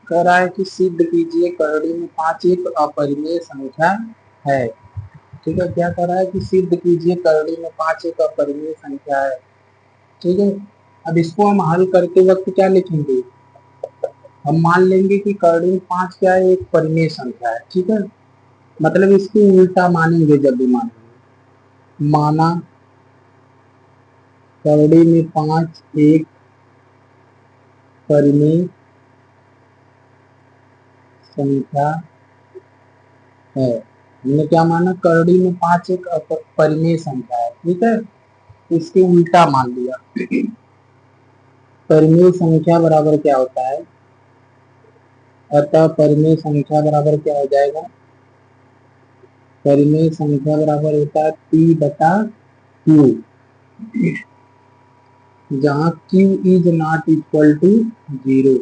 कह रहा है कि सिद्ध कीजिए करड़ी में 5 एक अपरिमेय संख्या है। ठीक है, क्या कह रहा है कि सिद्ध कीजिए करड़ी में 5 एक अपरिमेय संख्या है। ठीक है, अब इसको हम हल करते वक्त क्या लिखेंगे, हम मान लेंगे कि करड़ी में 5 क्या है, एक परिमेय संख्या है। ठीक है, मतलब इसकी उल्टा मानेंगे जब भी मानेंगे। माना करड़ी में 5 एक परिमेय संख्या है। हमने क्या माना, करड़ी में 5 एक परिमेय संख्या है। ठीक है, इसके उल्टा मान लिया। परिमेय संख्या बराबर क्या होता है, अतः परिमेय संख्या बराबर क्या हो जाएगा, परिमेय संख्या बराबर होता है P बटा Q, जहाँ Q is not equal to 0।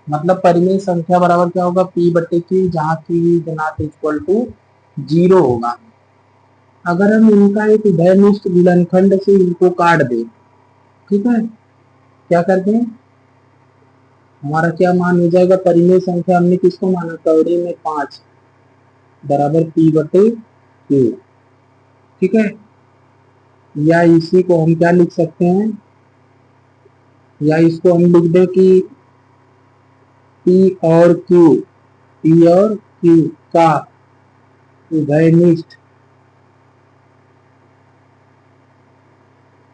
मतलब परिमेय संख्या बराबर क्या होगा, P बटे Q, जहाँ Q is not equal to 0 होगा। अगर हम इनका एक उभयनिष्ठ गुणनखंड से इनको काट दें, ठीक है, क्या करते हैं, हमारा क्या मान हो जाएगा, परिमेय संख्या हमने किसको माना, करड़ी में 5 बराबर P बटे Q। ठीक है, या इसी को हम क्या लिख सकते हैं, या इसको हम लिख दें कि P और Q का उभयनिष्ठ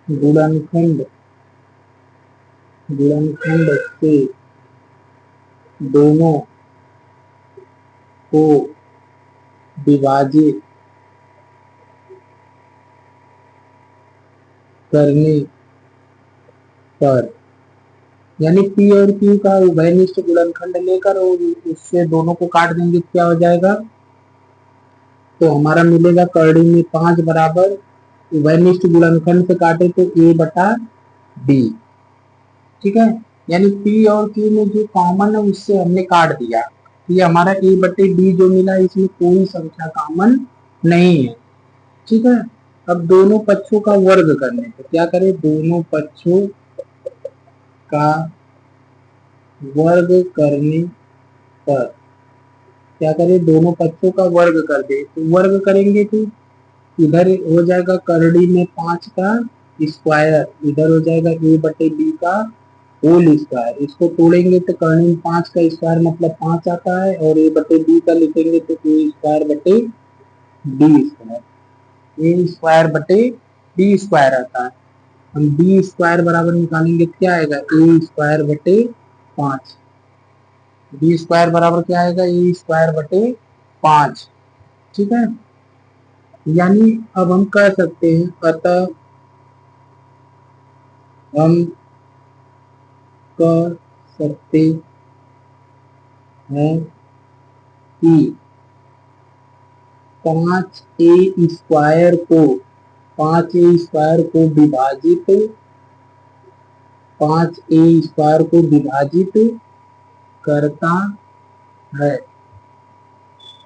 गुणनखंड से दोनों को विभाजित करने पर, यानी P और Q का उभयनिष्ठ गुणनखंड लेकर और उससे दोनों को काट देंगे, क्या हो जाएगा, तो हमारा मिलेगा करड़ी में 5 बराबर उभयनिष्ठ गुणनखंड से काटे तो A बटा B। ठीक है, यानी P और Q में जो कॉमन है उससे हमने काट दिया, ये हमारा A बटे B जो मिला, इसमें कोई संख्या कॉमन नहीं है। ठीक है, अब दोनों पक्षों का वर्ग करने पर क्या करें, दोनों पक्षों का वर्ग करने पर क्या करें, दोनों पक्षों का वर्ग कर दे, तो वर्ग करेंगे तो इधर हो जाएगा करड़ी में 5 का स्क्वायर, इधर हो जाएगा A बटे B का होल स्क्वायर। इसको तोड़ेंगे तो करड़ी में 5 का स्क्वायर मतलब 5 आता है, और A बटे B का लिखेंगे तो A स्क्वायर बटे B स्क्वायर, A स्क्वायर बटे B स्क्वायर आता है। हम B स्क्वायर बराबर निकालेंगे क्या आएगा, A स्क्वायर बटे 5, B स्क्वायर बराबर क्या आएगा, A स्क्वायर बटे 5। ठीक है, यानी अब हम कह सकते हैं, अतः हम कह सकते हैं कि 5A स्क्वायर को 5A स्क्वायर को विभाजित 5A स्क्वायर को विभाजित करता है,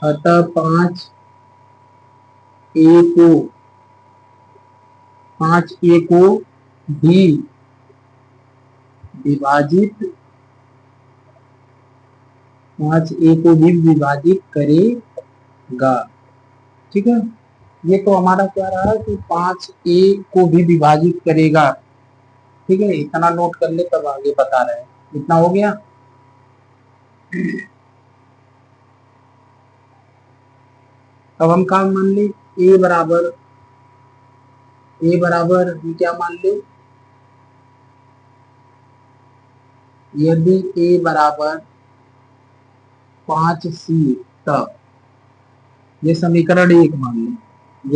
अतः 5A को भी विभाजित 5A को भी विभाजित करेगा। ठीक है, ये तो हमारा क्या रहा है कि 5A को भी विभाजित करेगा। ठीक है, इतना नोट कर ले तब आगे बता रहे हैं। इतना हो गया। अब हम क्या मान ले, A बराबर हम क्या मान ले, यदि A बराबर 5C, तब ये समीकरण 1 मान ले,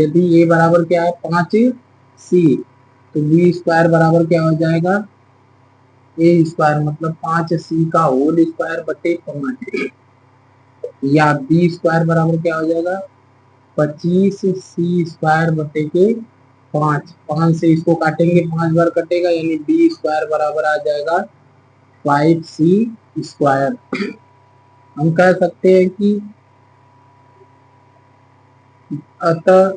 यदि A बराबर क्या है 5C, तो B स्क्वायर बराबर क्या हो जाएगा, A स्क्वायर मतलब 5C का होल स्क्वायर बटे 5, या B स्क्वायर बराबर क्या हो जाएगा 25C स्क्वायर बटे के 5 से इसको काटेंगे, 5 बार कटेगा, यानी B स्क्वायर बराबर आ जाएगा 5C स्क्वायर। हम कह सकते हैं कि अतः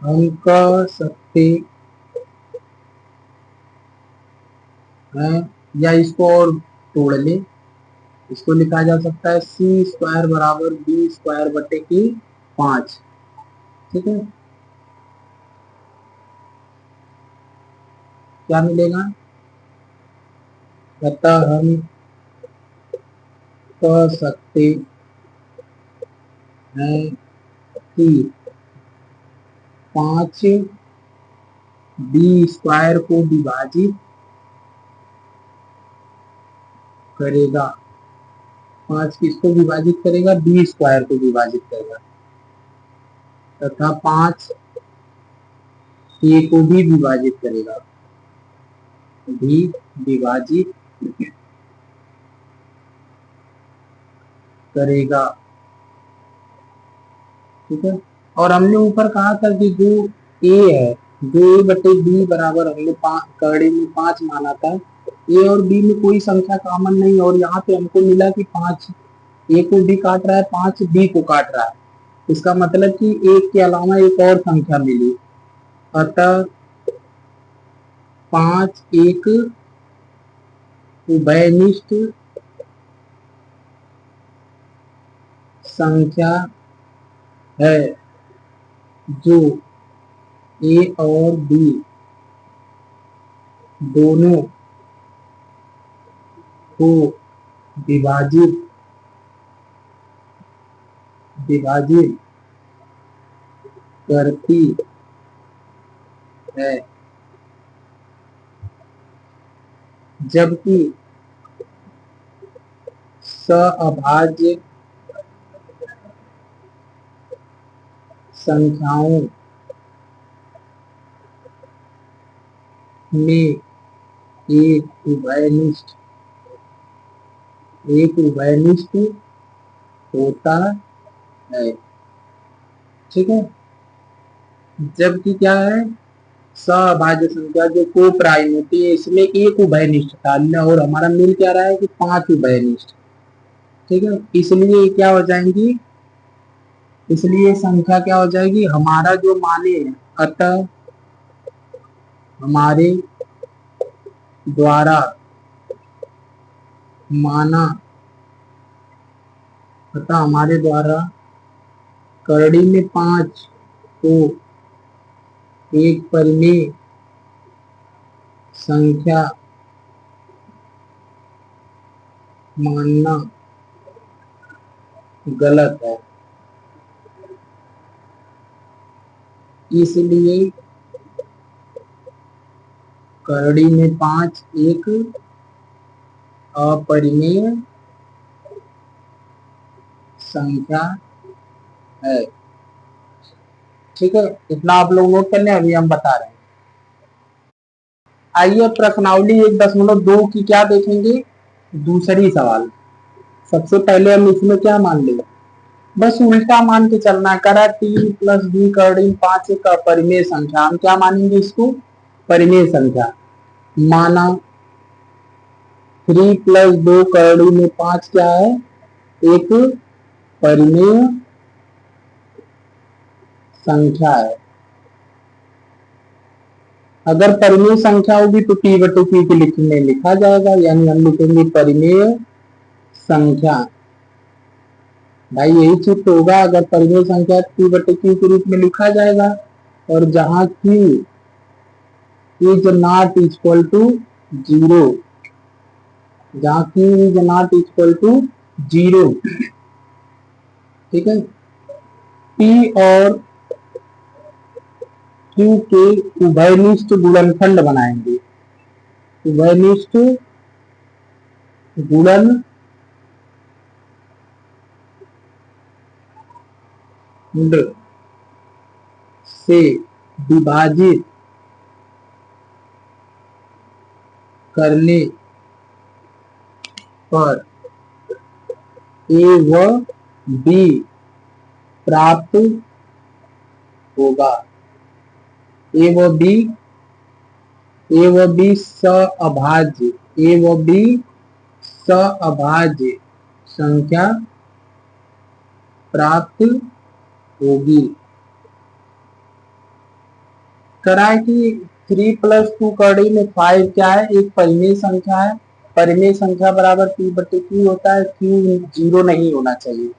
हम कह सकते हैं या इसको और तोड़ ले, इसको लिखा जा सकता है सी स्क्वायर बराबर बी स्क्वायर बटे की 5। ठीक है, क्या मिलेगा? अतः हम कह सकते हैं कि 5 बी स्क्वायर को विभाजित करेगा, 5 किसको विभाजित करेगा? बी स्क्वायर को विभाजित करेगा, तथा 5 ए को भी विभाजित करेगा, भी विभाजित करेगा। ठीक है, और हमने ऊपर कहा था कि जो ए है, जो ए बटे बी बराबर हमने करड़ी में 5 माना था, ए और बी में कोई संख्या कॉमन नहीं, और यहाँ पे हमको मिला कि 5 ए को भी काट रहा है, 5 बी को काट रहा है, इसका मतलब कि एक के अलावा एक और संख्या मिली, अतः 5 एक उभयनिष्ठ संख्या है जो ए और बी दोनों को विभाजित करती है, जबकि सहअभाज्य संख्याओं में एक उभयनिष्ठ होता है। ठीक है, जबकि क्या है, सहअभाज्य संख्या जो को प्राइम होती है इसमें एक उभयनिष्ठ था, और हमारा मिल क्या रहा है कि 5 उभयनिष्ठ। ठीक है, इसलिए क्या हो जाएंगी, इसलिए संख्या क्या हो जाएगी, हमारा जो माने है, अतः हमारे द्वारा माना, अतः हमारे द्वारा करड़ी में 5 को एक परिमेय संख्या मानना गलत है। इसलिए करड़ी में 5 एक अपरिमेय संख्या है। ठीक है, इतना आप लोग नोट कर लें, अभी हम बता रहे हैं। आइए प्रश्नावली 1.2 की क्या देखेंगे, दूसरी सवाल। सबसे पहले हम इसमें क्या मान लेंगे, बस उल्टा मान के चलना, करा 3 प्लस बी करड़ी 5 एक अपरिमेय संख्या, हम क्या मानेंगे इसको, परिमेय संख्या माना। 3 प्लस 2 करड़ी में 5 क्या है, एक परिमेय संख्या है। अगर परिमेय संख्या होगी तो p बटे q के लिखने लिखा जाएगा, यानी हम लिखेंगे परिमेय संख्या। भाई यही चित्र होगा, अगर परिमेय संख्या p बटे q के रूप में लिखा जाएगा, और जहां q is not equal to 0, जहां q is not equal to 0। ठीक है, p और q के उभयनिष्ठ गुणनखंड बनाएंगे, उभयनिष्ठ गुणनखंड से विभाजित करने पर ए व बी प्राप्त होगा। ए व बी सहअभाज्य, ए व बी सहअभाज्य संख्या प्राप्त होगी। करा कि 3 प्लस 2 करड़ी में 5 क्या है, एक परिमेय संख्या है, परिमेय संख्या बराबर पी बटे क्यू होता है, क्यू जीरो नहीं होना चाहिए।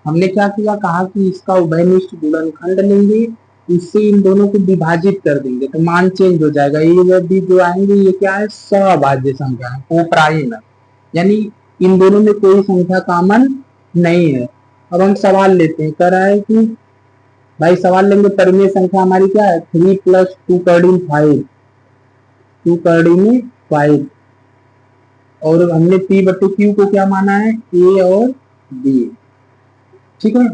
हमने क्या किया, कहा कि इसका उभयनिष्ठ गुणनखंड लेंगे, इससे इन दोनों को विभाजित कर देंगे तो मान चेंज हो जाएगा। ये बी जो आएंगे ये क्या है, सभाज्य संख्या है, कोप्राइम है, यानी इन दोनों में कोई संख्या कॉमन नहीं है। अब हम सवाल लेते हैं, कह रहा है कि भाई सवाल लेंगे, परिमेय संख्या हमारी क्या है, 3 + 2 कर्डिन 5, 2 कर्डिन 5, और हमने पी बटे क्यू को क्या माना है, ए और बी। ठीक है,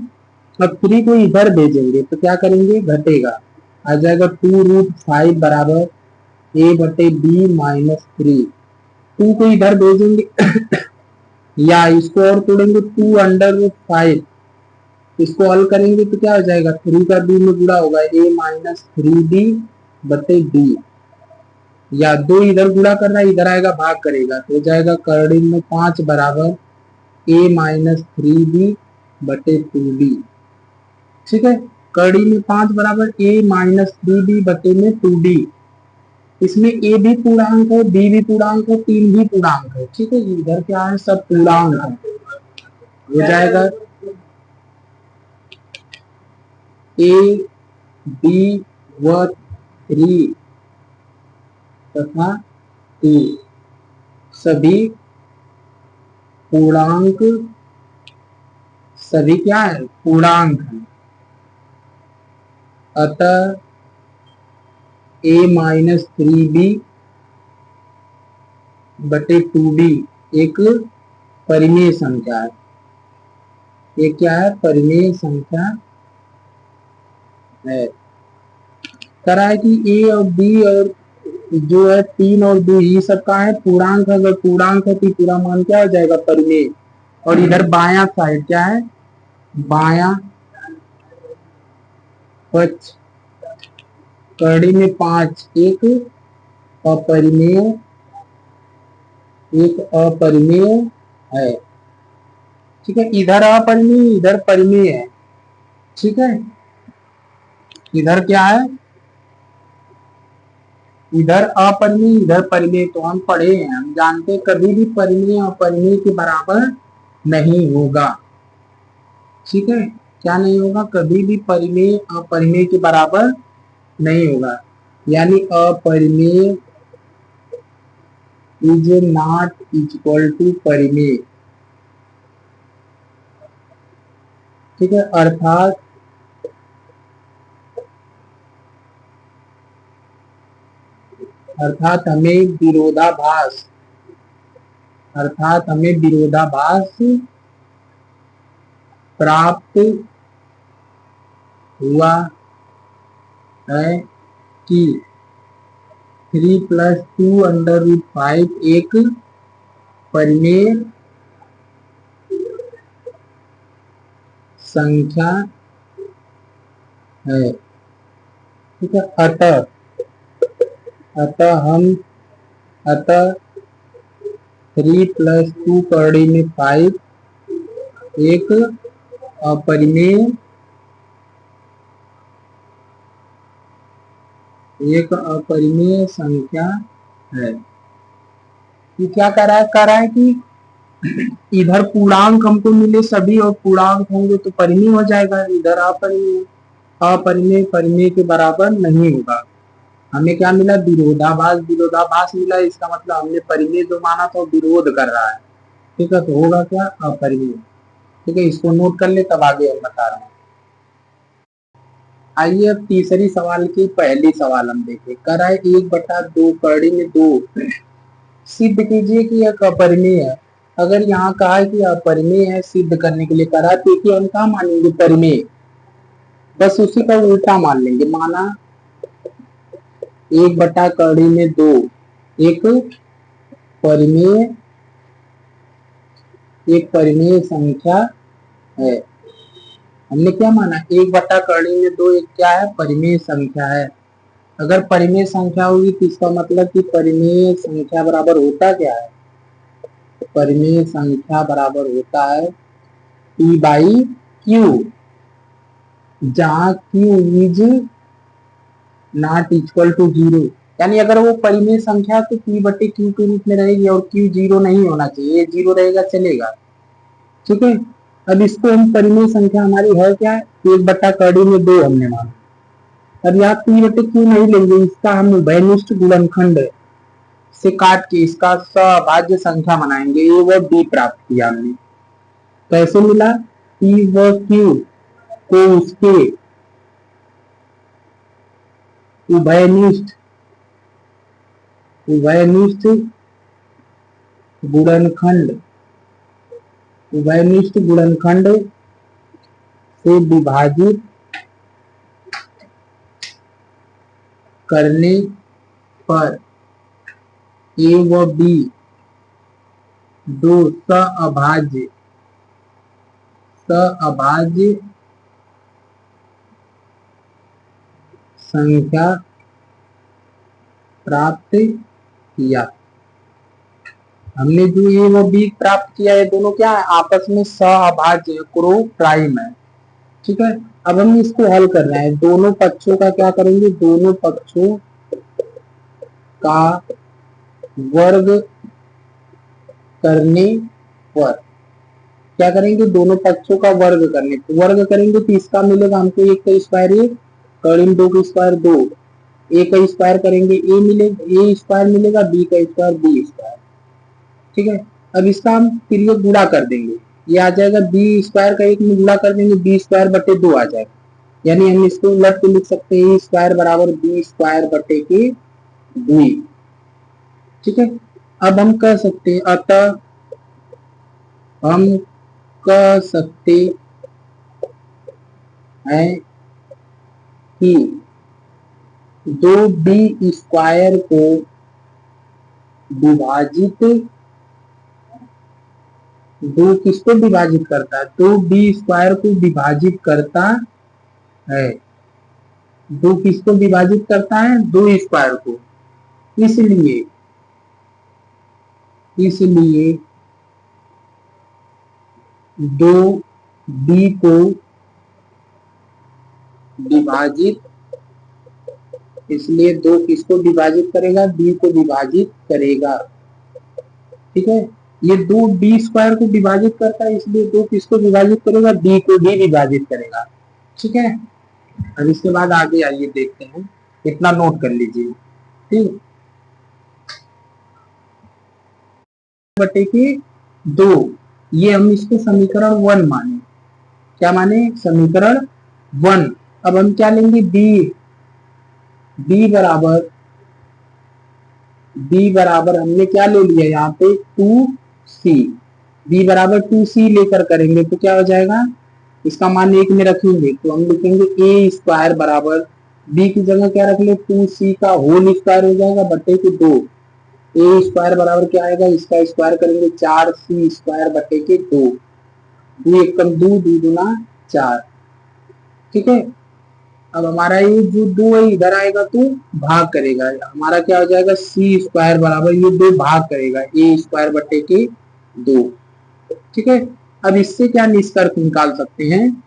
अब 3 को इधर भेजेंगे तो क्या करेंगे, घटेगा, आ जाएगा 2√5 बराबर ए बटे बी माइनस 3। 2 को इधर भेजेंगे या इसको और तोड़ेंगे, 2√5, इसको हल करेंगे तो क्या हो जाएगा, 3 का बी में गुणा होगा, ए माइनस 3b बटे बी, या 2 इधर गुणा कर रहा है, इधर आएगा भाग करेगा तो हो जाएगा कर्डिन में 5 बराबर ए माइनस 3b बटे 2b। ठीक है, कड़ी में 5 बराबर ए माइनस 3b बटे में 2d, इसमें ए भी पूर्णांक है, बी भी पूर्णांक है, 3 भी पूर्णांक है। ठीक है, इधर क्या है, सब पूर्णांक है, हो जाएगा ए बी व 3 तथा 2 सभी पूर्णांक, सभी क्या है, पूर्णांक है, अतः ए माइनस 3b बटे 2d एक परिमेय संख्या है। ये क्या है, परिमेय संख्या है। करा है कि ए और बी और जो है 3 और 2 ये सब का है पूर्णांक, अगर पूर्णांक है तो पूरा मान क्या हो जाएगा, परिमेय। और इधर बायां साइड क्या है, बायां पक्ष कड़ी में 5 एक अपरिमेय, एक अपरिमेय है। ठीक है, इधर अपरिमेय इधर परिमेय है। ठीक है, इधर क्या है, इधर अपरिमेय इधर परिमेय, तो हम पढ़े हैं, हम जानते हैं कभी भी परिमेय अपरिमेय के बराबर नहीं होगा। ठीक है, क्या नहीं होगा, कभी भी परिमेय अपरिमेय के बराबर नहीं होगा, यानी अपरिमेय इज नॉट इक्वल टू परिमेय। ठीक है, अर्थात हमें विरोधाभास प्राप्त हुआ है कि 3 + 2√5 एक परिमेय संख्या है। ठीक है, अतः 3 + 2 कड़ी में 5 एक अपरिमेय संख्या है। ये क्या कर रहा है कि इधर पूर्णांक हमको मिले सभी और पूर्णांक होंगे तो परिमेय हो जाएगा, इधर अपरिमेय परिमेय के बराबर नहीं होगा। हमें क्या मिला, विरोधाभास मिला, इसका मतलब हमने परिमेय जो माना था विरोध कर रहा है। ठीक है, तो होगा क्या, अपरिमेय। ठीक है, इसको नोट कर ले, तब आगे हम बता रहे हैं। आइए अब तीसरी सवाल की पहली सवाल हम देखें। कर है 1/2 कड़ी में 2 सिद्ध कीजिए कि यह अपरिमेय है। अगर यहाँ कहा है कि अपरिमेय है, सिद्ध करने के लिए करा तो कि हम क्या मानेंगे, परिमेय, बस उसी का उल्टा मान लेंगे। माना 1 कड़ी में 2 एक परिमेय संख्या है। हमने क्या माना, 1/कड़ी में 2 एक क्या है, परिमेय संख्या है। अगर परिमेय संख्या होगी तो इसका मतलब कि परिमेय संख्या बराबर होता क्या है, परिमेय संख्या बराबर होता है P/Q, जहां Q is not equal to 0। यानी अगर वो परिमेय संख्या है तो p बटे q के रूप में रहेगी और q जीरो नहीं होना चाहिए, ये जीरो रहेगा चलेगा। ठीक है, अब इसको हम परिमेय संख्या हमारी है क्या, 1/2 हमने माना। अब यहाँ p बटे q नहीं लेंगे, इसका हम उभयनिष्ठ गुणनखंड से काट के इसका सभाज्य संख्या बनाएंगे, ए व बी प्राप्त किया हमने। कैसे मिला, p व q को उसके उभयनिष्ठ उभयनिष्ठ गुणनखंड उभयनिष्ठ गुणनखंड से विभाजित करने पर ए व बी दो सअभाज्य संख्या प्राप्त किया। हमने जो ए व बी प्राप्त किया है, दोनों क्या है, आपस में सअभाज्य क्रो प्राइम है। ठीक है, अब हम इसको हल कर रहे हैं, दोनों पक्षों का क्या करेंगे, दोनों पक्षों का वर्ग करने पर क्या करेंगे, दोनों पक्षों का वर्ग करने पर वर्ग करेंगे तो इसका मिलेगा हमको 1 का स्क्वायर 1, करीब 2 का स्क्वायर 2, ए का स्क्वायर करेंगे ए मिलेगा, ए स्क्वायर मिलेगा, बी का स्क्वायर बी स्क्वायर। ठीक है, अब इसका हम फिर ये गुणा कर देंगे, ये आ जाएगा बी स्क्वायर का 1 में गुणा कर देंगे, बी स्क्वायर बटे 2 आ जाएगा। यानी हम इसको उलट के लिख सकते हैं, ए स्क्वायर बराबर बी स्क्वायर बटे के 2। ठीक है, अब हम कह सकते हैं, अतः हम कह सकते हैं कि दो बी स्क्वायर को विभाजित, दो किसको विभाजित करता है, दो बी स्क्वायर को विभाजित करता है, दो किसको विभाजित करता है, दो स्क्वायर को। इसलिए दो बी को विभाजित, इसलिए दो किसको विभाजित करेगा, बी को विभाजित करेगा। ठीक है, ये दो बी स्क्वायर को विभाजित करता है, इसलिए दो किसको विभाजित करेगा, बी को भी विभाजित करेगा। ठीक है, अब इसके बाद आगे आइए देखते हैं, इतना नोट कर लीजिए। ठीक, बटे के 2, ये हम इसको समीकरण 1 माने, क्या माने, समीकरण 1। अब हम क्या लेंगे, बी बराबर हमने क्या ले लिया यहाँ पे 2c, बी बराबर 2c लेकर करेंगे तो क्या हो जाएगा, इसका मान 1 में रखेंगे तो हम लिखेंगे ए स्क्वायर बराबर, बी की जगह क्या रख ले, 2c का होल स्क्वायर हो जाएगा बटे के 2। ए स्क्वायर बराबर क्या आएगा, इसका स्क्वायर करेंगे 4c स्क्वायर बटे के 2, 2 एकम 2, 2 दूना 4। ठीक है, अब हमारा ये जो 2 है इधर आएगा तो भाग करेगा, हमारा क्या हो जाएगा, सी स्क्वायर बराबर ये 2 भाग करेगा ए स्क्वायर बटे के 2। ठीक है, अब इससे क्या निष्कर्ष निकाल सकते हैं,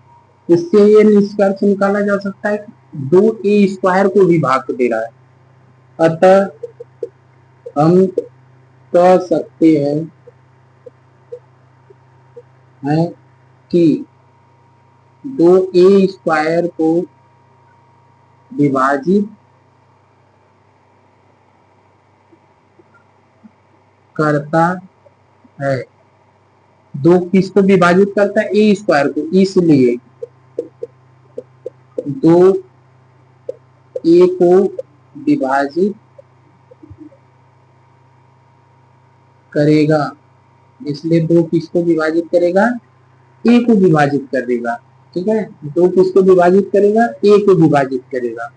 इससे ये निष्कर्ष निकाला जा सकता है कि 2 ए स्क्वायर को भी भाग दे रहा है। अतः हम कह सकते हैं कि 2 ए स्क्वायर को विभाजित करता है, दो किसको विभाजित करता है, ए स्क्वायर को, इसलिए दो ए को विभाजित करेगा, इसलिए दो किसको विभाजित करेगा, ए को विभाजित कर देगा। ठीक है, दो किसको विभाजित करेगा, ए को विभाजित करेगा।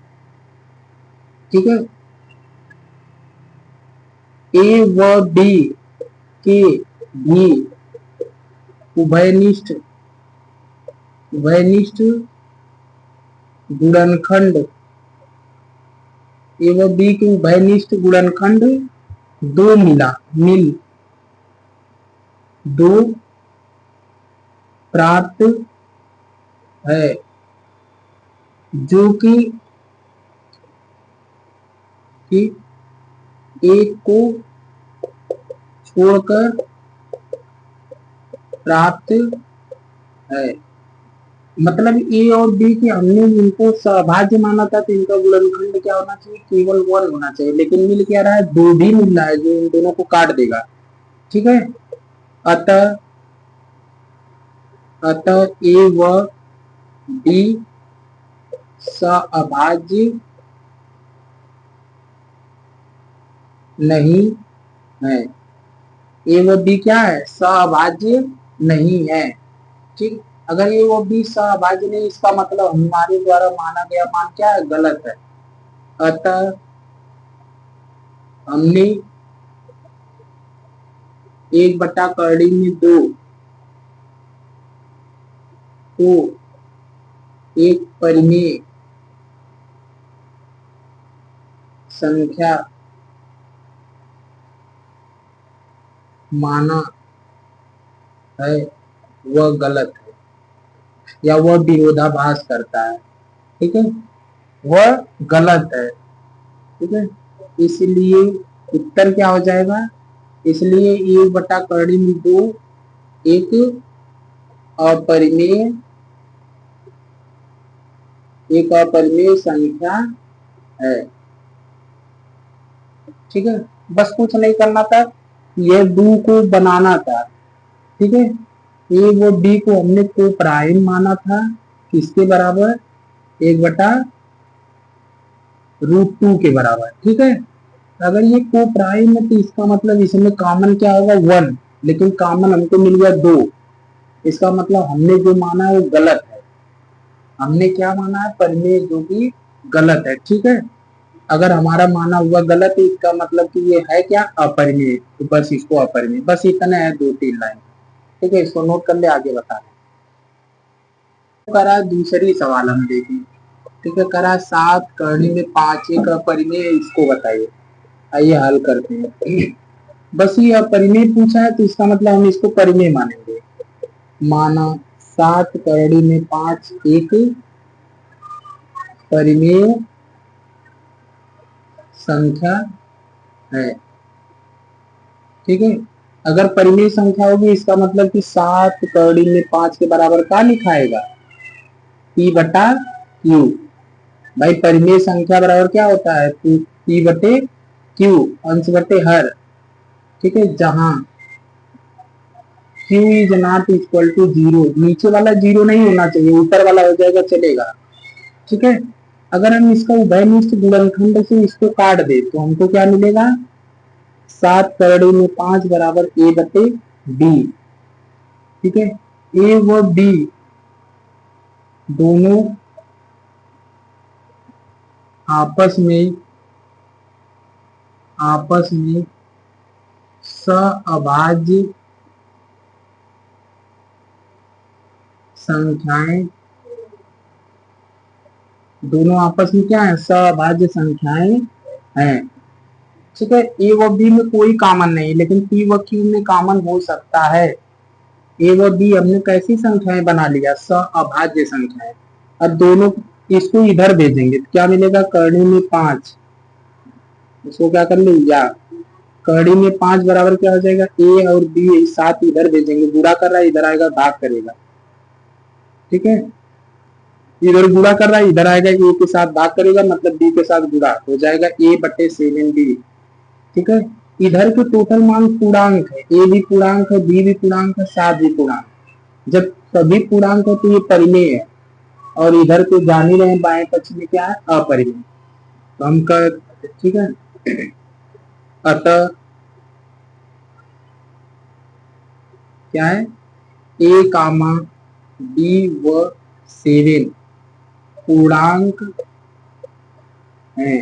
ठीक है, ए व बी के भी उभयनिष्ठ गुणनखंड, ए व बी के उभयनिष्ठ गुणनखंड दो प्राप्त है, जो कि एक को छोड़कर प्राप्त है। मतलब ए और बी की हमने इनको सभाज्य माना था, तो इनका गुणनखंड क्या होना चाहिए, केवल 1 होना चाहिए, लेकिन मिल क्या रहा है, 2 भी मिल रहा है जो इन दोनों को काट देगा। ठीक है, अतः अतः ए व बी सअभाज्य नहीं है। ए व बी क्या है, सअभाज्य नहीं है। ठीक, अगर ये वो बी सअभाज्य नहीं, इसका मतलब हमारे द्वारा माना गया मान क्या है, गलत है। अतः हमने 1/2 को एक परिमेय संख्या माना है, वह गलत है, या वह विरोधाभास करता है। ठीक है, वह गलत है। ठीक है, इसलिए उत्तर क्या हो जाएगा, इसलिए 1/2 एक अपरिमेय संख्या है। ठीक है, बस कुछ नहीं करना था, यह दो को बनाना था। ठीक है, ए व बी को हमने को प्राइम माना था, किसके बराबर, 1/√2 के बराबर। ठीक है, अगर ये को प्राइम है तो इसका मतलब इसमें कॉमन क्या होगा, 1, लेकिन कॉमन हमको मिल गया 2। इसका मतलब हमने जो माना है वो गलत है, हमने क्या माना है, परिमेय, जो कि गलत है। ठीक है, अगर हमारा माना हुआ गलत है, इसका मतलब कि ये है क्या, अपरिमेय, तो बस इसको अपरिमेय, बस इतना है, 2-3 लाइन। ठीक है, इसको नोट कर ले, आगे बता रहे करा। दूसरी सवाल हम देखें। ठीक है, करा 7 करने में 5 एक अपरिमेय, इसको बताइए। आइए हल करते हैं। बस ये अपरिमेय पूछा है, तो इसका मतलब हम इसको परिमेय मानेंगे। माना 7 करड़ी में 5 एक परिमेय संख्या है। ठीक है, अगर परिमेय संख्या होगी, इसका मतलब कि 7 करड़ी में 5 के बराबर क्या लिखाएगा, P/Q। भाई परिमेय संख्या बराबर क्या होता है, P/Q, अंश बटे हर। ठीक है, जहां Q is not equal to 0, नीचे वाला 0 नहीं होना चाहिए, ऊपर वाला हो जाएगा, चलेगा। ठीक है, अगर हम इसका उभयनिष्ठ गुणनखंड से इसको काट दे तो हमको क्या मिलेगा, 7 करड़ी में 5 बराबर A/B। ठीक है, ए व बी दोनों आपस में सअभाज्य संख्याएं, दोनों आपस में क्या है, सअभाज्य संख्याएं हैं। ठीक है, ए व बी में कोई कॉमन नहीं, लेकिन पी व क्यू में कॉमन हो सकता है। ए व बी हमने कैसी संख्याएं बना लिया, सअभाज्य संख्याएं। अब दोनों इसको इधर भेजेंगे तो क्या मिलेगा, करणी में 5, इसको क्या कर लो, या कड़ी में 5 बराबर क्या हो जाएगा, ए और बी 7 इधर भेजेंगे, गुणा कर रहा है, इधर आएगा भाग करेगा। ठीक है, इधर गुणा कर रहा है, इधर आएगा ए के साथ भाग करेगा, मतलब बी के साथ गुणा हो जाएगा, A/7B। ठीक है, इधर के टोटल मान पूर्णांक है, ए भी पूर्णांक है, बी भी पूर्णांक है, 7 भी पूर्णांक। जब सभी पूर्णांक है तो ये परिमेय है, और इधर को जान ही रहे बाएं पक्ष में क्या है, अपरिमेय। तो हम कर, ठीक है, अतः क्या है, ए कामा बी व 7 पूर्णांक है।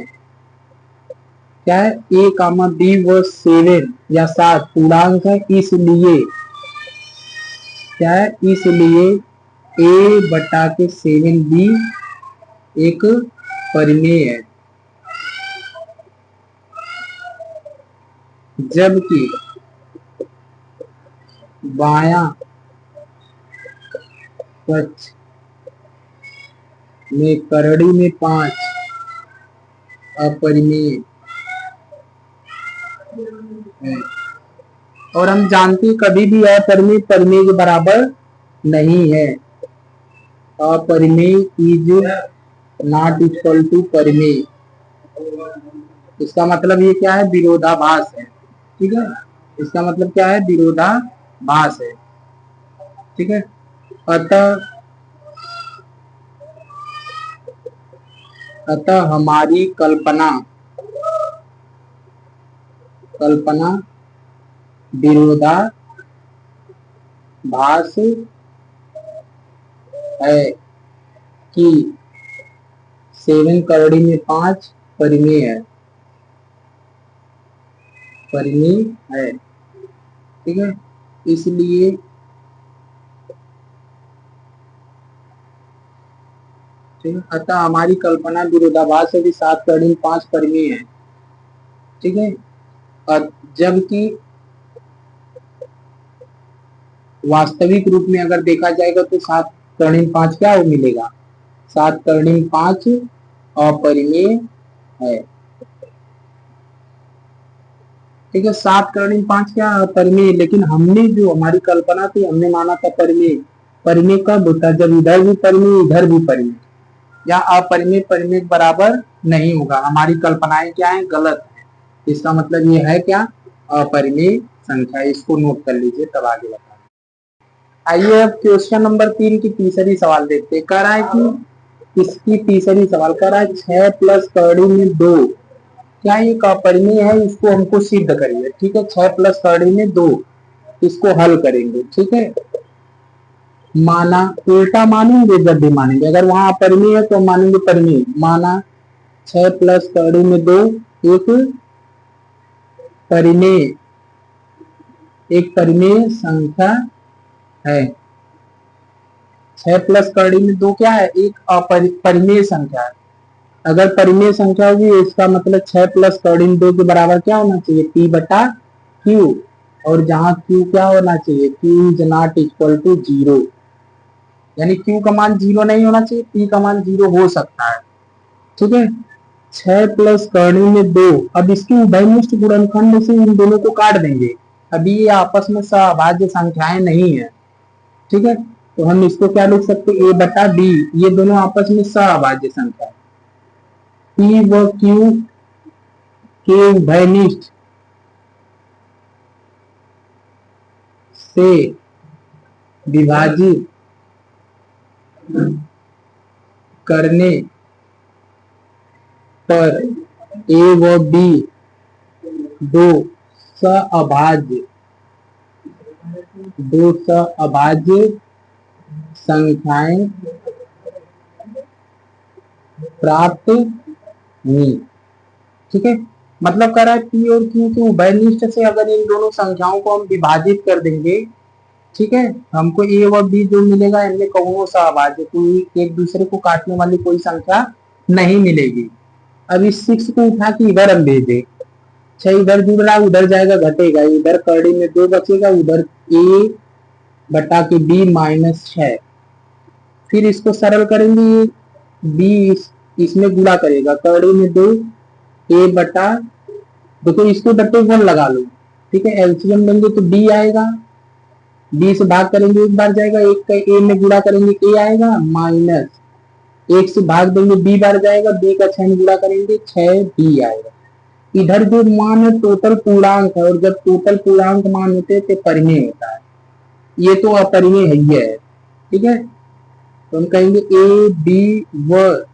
क्या है, ए कामा बी व 7 या 7 पूर्णांक है, इसलिए क्या है, इसलिए A/7B एक परिमेय है। जबकि बायां पक्ष में करड़ी में 5 अपरिमेय है। और हम जानते हैं कभी भी अपरिमेय परिमेय के बराबर नहीं है। अपरिमेय इज नॉट इक्वल टू परिमेय। इसका मतलब ये क्या है, विरोधाभास है। ठीक है, इसका मतलब क्या है, विरोधाभास है। ठीक है, अतः हमारी कल्पना विरोधाभास है कि 7 करड़ी में 5 परिमेय है। ठीक है, इसलिए ठीक है, अतः हमारी कल्पना विरोधाभास है कि 7 करड़ी में 5 परिमेय है। ठीक है, और जबकि वास्तविक रूप में अगर देखा जाएगा तो 7 करड़ी में 5 क्या हो मिलेगा, 7 करड़ी में 5 अपरिमेय है। ठीक है, 7 करड़ी में 5 क्या परिमेय, लेकिन हमने जो हमारी कल्पना थी हमने माना था परिमेय। परिमेय कब होता है, जब इधर भी परिमेय इधर भी परिमेय, या अपरिमेय परिमेय बराबर नहीं होगा। हमारी कल्पनाएं क्या है, गलत है। इसका मतलब ये है क्या, अपरिमेय संख्या। इसको नोट कर लीजिए, तब आगे बता। आइए अब क्वेश्चन नंबर 3 की तीसरी सवाल देखते हैं। कह रहा है कि इसकी तीसरी सवाल कह रहा है 6 प्लस करड़ी में 2 क्या ये अपरिमेय है, इसको हमको सिद्ध करिए। ठीक है, 6 प्लस करड़ी में 2 इसको हल करेंगे। ठीक है, माना उल्टा मानेंगे, जब भी मानेंगे अगर वहां अपरिमेय है तो मानेंगे परिमेय। माना 6 प्लस करड़ी में 2 एक परिमेय संख्या है। 6 प्लस करड़ी में 2 क्या है, एक परिमेय संख्या है। अगर परिमेय संख्या होगी इसका मतलब 6 प्लस करड़ी में 2 के बराबर क्या होना चाहिए, P बटा Q। और जहां Q क्या होना चाहिए, Q is not equal to 0, यानी Q का मान 0 नहीं होना चाहिए, P का मान 0 हो सकता है। ठीक है, 6 प्लस करड़ी में 2, अब इसकी उभयनिष्ठ गुणनखंड से इन दोनों को काट देंगे। अभी ये आपस में सहभाज्य संख्याएं नहीं है। ठीक है, तो हम इसको क्या लिख सकते हैं, A बटा B, ये दोनों आपस में सहभाज्य संख्या है। P व Q के उभयनिष्ठ से विभाजित करने पर A व B दो सहअभाज्य संख्याएं प्राप्त हुई। ठीक है, मतलब कह रहा है P और Q के उभयनिष्ठ से अगर इन दोनों संख्याओं को हम विभाजित कर देंगे, ठीक है, हमको A और B जो मिलेगा इनमें कौनों सहअभाज्य, कोई एक दूसरे को काटने वाली कोई संख्या नहीं मिलेगी। अब इस 6 को उठा के इधर हम भेजे, 6 इधर जुड़ रहा है उधर जाएगा घटेगा, इधर करड़ी में 2 बचेगा, उधर A बटा के B माइनस 6। फिर इसको सरल करेंगे, B इसमें गुणा करेगा, करड़ी में 2 A बटा, देखो इसको डटे 1 लगा लो। ठीक है, एलसीएम लेंगे तो B आएगा, B से भाग करेंगे एक बार जाएगा, एक का A में गुणा करेंगे A आएगा, माइनस 1 से भाग देंगे B बार जाएगा, B का 6 में गुणा करेंगे 6B आएगा। इधर जो मान है टोटल पूर्णांक है, और जब टोटल पूर्णांक मान होते हैं तो परिमेय होता है। ये तो अपरिमेय है ही है। ठीक है, तो हम कहेंगे A B व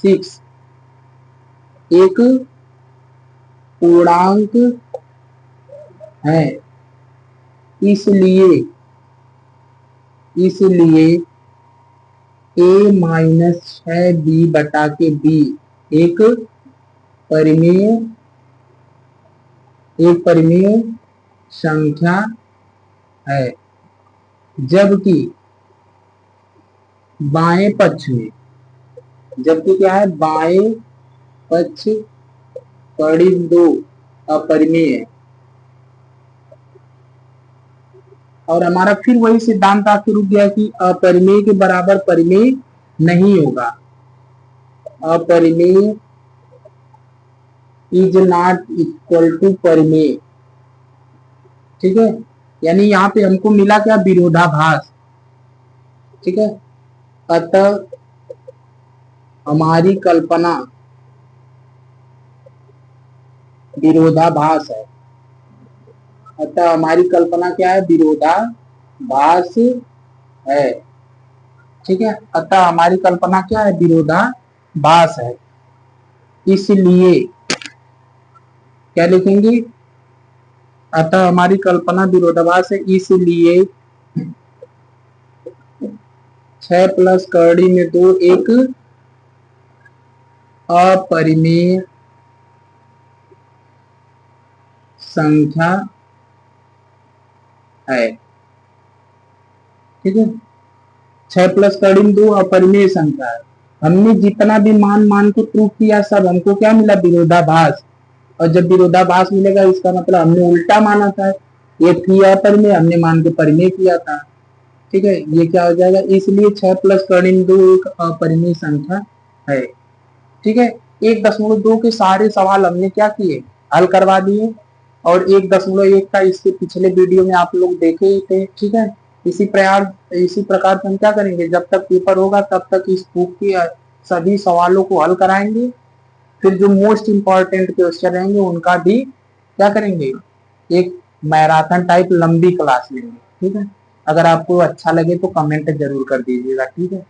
6 एक पूर्णांक है, इसलिए A माइनस 6B बटा के B एक परिमेय संख्या है। जबकि बाएं पक्ष में, जबकि क्या है, बाएं पक्ष करड़ी 2 अपरिमेय है। और हमारा फिर वही सिद्धांत आके रुक गया कि अपरिमेय के बराबर परिमेय नहीं होगा। अपरिमेय इज नॉट इक्वल टू परिमेय। ठीक है, यानी यहाँ पे हमको मिला क्या, विरोधाभास। ठीक है, अतः हमारी कल्पना विरोधाभास है। अतः हमारी कल्पना क्या है, विरोधाभास है। ठीक है, अतः हमारी कल्पना क्या है, विरोधाभास है। इसलिए क्या लिखेंगे, अतः हमारी कल्पना विरोधाभास है, इसलिए 6 प्लस करड़ी में 2 एक अपरिमेय संख्या है। ठीक है, 6 प्लस करड़ी में 2 अपरिमेय संख्या है। हमने जितना भी मान मान के प्रूव किया सब हमको क्या मिला, विरोधाभास। और जब विरोधाभास मिलेगा इसका मतलब हमने उल्टा माना था, ये थी अपरिमेय, हमने मान के परिमेय किया था। ठीक है, ये क्या हो जाएगा, इसलिए 6 प्लस करड़ी में 2 एक अपरिमेय संख्या है। ठीक है, 1.2 के सारे सवाल हमने क्या किए, हल करवा दिए। और 1.1 का इसके पिछले वीडियो में आप लोग देखे ही थे। ठीक है, इसी प्रकार से हम क्या करेंगे, जब तक पेपर होगा तब तक इस बुक के सभी सवालों को हल कराएंगे। फिर जो मोस्ट इंपॉर्टेंट क्वेश्चन रहेंगे उनका भी क्या करेंगे, एक मैराथन टाइप लंबी क्लास लेंगे। ठीक है, अगर आपको अच्छा लगे तो कमेंट जरूर कर दीजिएगा। ठीक है।